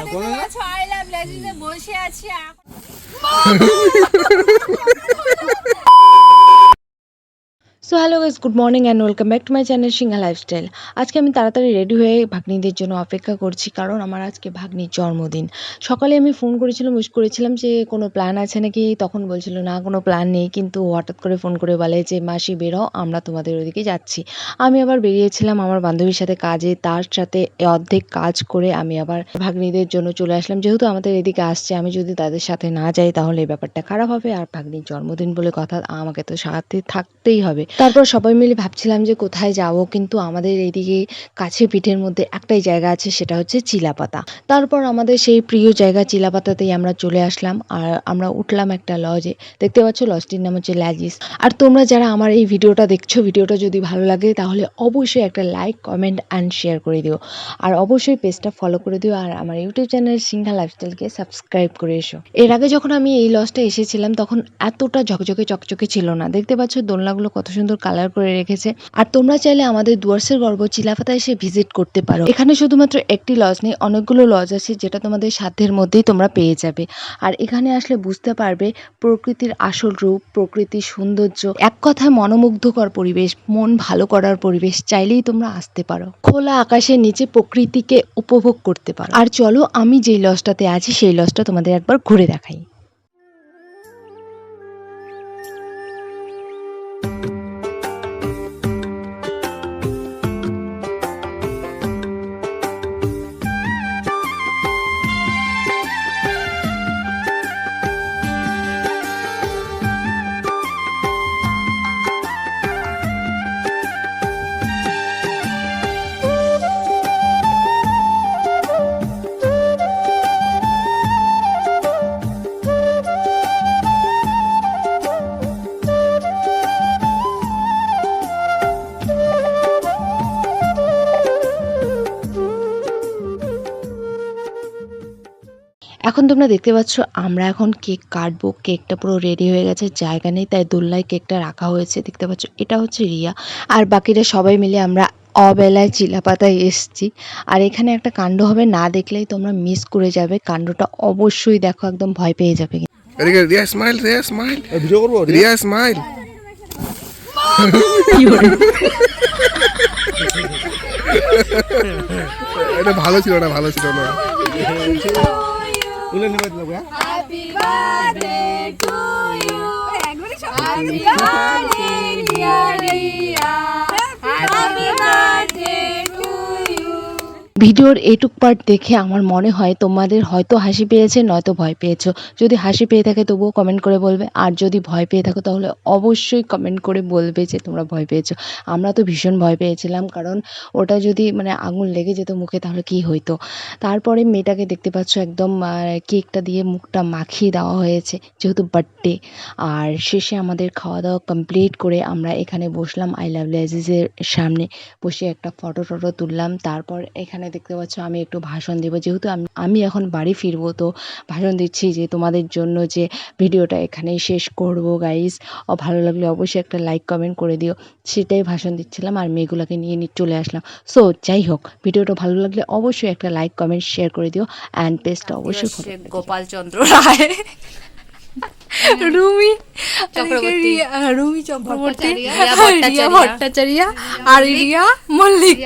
I love লেজিজে বসে আছি so hello guys, good morning and welcome back to my channel Sinha lifestyle. আজকে আমি তাড়াতাড়ি রেডি হয়ে ভাগ্নিদের জন্য অপেক্ষা করছি, কারণ আমার আজকে ভাগ্নির জন্মদিন। সকালে আমি ফোন করেছিলাম, উইশ করেছিলাম যে কোনো প্ল্যান আছে নাকি, তখন বলছিল না কোনো প্ল্যান নেই, কিন্তু হঠাৎ করে ফোন করে বলে যে মাসি বেরো, আমরা তোমাদের ওদিকে যাচ্ছি। আমি আবার বেরিয়েছিলাম আমার বান্ধবীর সাথে কাজে, তার সাথে অর্ধেক কাজ করে আমি আবার ভাগ্নিদের জন্য চলে আসলাম। যেহেতু আমাদের এদিকে আসছে, আমি যদি তাদের সাথে না যাই তাহলে এই ব্যাপারটা খারাপ হবে, আর ভাগ্নির জন্মদিন বলে কথা, আমাকে তো সাথে থাকতেই হবে। তারপর সবাই মিলে ভাবছিলাম যে কোথায় যাব, কিন্তু আমাদের এইদিকে কাছে পিঠের মধ্যে একটাই জায়গা আছে, সেটা হচ্ছে চিলাপাতা। তারপর আমাদের সেই প্রিয় জায়গা চিলাপাতাতেই আমরা চলে আসলাম, আর আমরা উঠলাম একটা লজে। দেখতে পাচ্ছ লজটির নাম হচ্ছে ল্যাজিস। আর তোমরা যারা আমার এই ভিডিওটা দেখছো, ভিডিওটা যদি ভালো লাগে তাহলে অবশ্যই একটা লাইক, কমেন্ট অ্যান্ড শেয়ার করে দিও, আর অবশ্যই পেজটা ফলো করে দিও, আর আমার ইউটিউব চ্যানেল সিংহা লাইফস্টাইলকে সাবস্ক্রাইব করে এসো। এর আগে যখন আমি এই লজটা এসেছিলাম তখন এতটা ঝকঝকে চকচকে ছিল না। দেখতে পাচ্ছ দোলনাগুলো কত সুন্দর কালার করে রেখেছে। আর তোমরা চাইলে আমাদের ডুয়ার্সের গর্ব চিলাপাতা এসে ভিজিট করতে পারো। এখানে শুধুমাত্র একটি লজ নেই, অনেকগুলো লজ আছে, যেটা তোমাদের সাধ্যের মধ্যেই তোমরা পেয়ে যাবে। আর এখানে আসলে বুঝতে পারবে প্রকৃতির আসল রূপ, প্রকৃতির সৌন্দর্য, এক কথায় মনোমুগ্ধকর পরিবেশ, মন ভালো করার পরিবেশ। চাইলেই তোমরা আসতে পারো, খোলা আকাশের নিচে প্রকৃতিকে উপভোগ করতে পারো। আর চলো আমি যেই লজটাতে আছি সেই লজটা তোমাদের একবার ঘুরে দেখাই। এখন তোমরা দেখতে পাচ্ছ আমরা এখন কেক কাটবো। কেকটা পুরো রেডি হয়ে গেছে, জায়গা নেই তাই দোলনায় কেকটা রাখা হয়েছে। দেখতে পাচ্ছ এটা হচ্ছে রিয়া, আর বাকিরা সবাই মিলে আমরা অবেলায় চিলাপাতায় এসছি। আর এখানে একটা কাণ্ড হবে, না দেখলেই তোমরা মিস করে যাবে। কাণ্ডটা অবশ্যই দেখো, একদম ভয় পেয়ে যাবে। Riya smile, Riya smile, video করবো, রিয়া স্মাইল। এটা ভালো ছিল না, ভালো ছিল না। Happy birthday to you happy birthday dear Riya happy birthday to you. ভিডিওর এইটুক পার্ট দেখে আমার মনে হয় তোমাদের হয়তো হাসি পেয়েছে, নয়তো ভয় পেয়েছো। যদি হাসি পেয়ে থাকে তবুও কমেন্ট করে বলবে, আর যদি ভয় পেয়ে থাকো তাহলে অবশ্যই কমেন্ট করে বলবে যে তোমরা ভয় পেয়েছো। আমরা তো ভীষণ ভয় পেয়েছিলাম, কারণ ওটা যদি আগুন লেগে যেত মুখে তাহলে কি হইতো। তারপরে মেয়েটাকে দেখতে পাচ্ছ একদম কেকটা দিয়ে মুখটা মাখিয়ে দেওয়া হয়েছে, যেহেতু বার্থডে। আর শেষে আমাদের খাওয়া দাওয়া কমপ্লিট করে আমরা এখানে বসলাম আই লাভ লেজিজের সামনে, বসে একটা ফটো টটো তুললাম। তারপর এখানে দেখতে পাচ্ছ আমি একটু ভাষণ দেব, যেহেতু আমি এখন বাড়ি ফিরবো, তো ভাষণ দিচ্ছি যে তোমাদের জন্য যে ভিডিওটা এখানেই শেষ করব গাইস। ভালো লাগলে অবশ্যই একটা লাইক কমেন্ট করে দিও, সেটাই ভাষণ দিচ্ছিলাম। আর মেয়েগুলোকে নিয়ে চলে আসলাম। সো যাই হোক, ভিডিওটা ভালো লাগলে অবশ্যই একটা লাইক কমেন্ট শেয়ার করে দিও, অ্যান্ড পেজটা অবশ্যই গোপাল চন্দ্র রায়, রুমি চক্রবর্তী, রুমি চক্রবর্তী, রিয়া ভট্টাচার্য, আর রিয়া মল্লিক।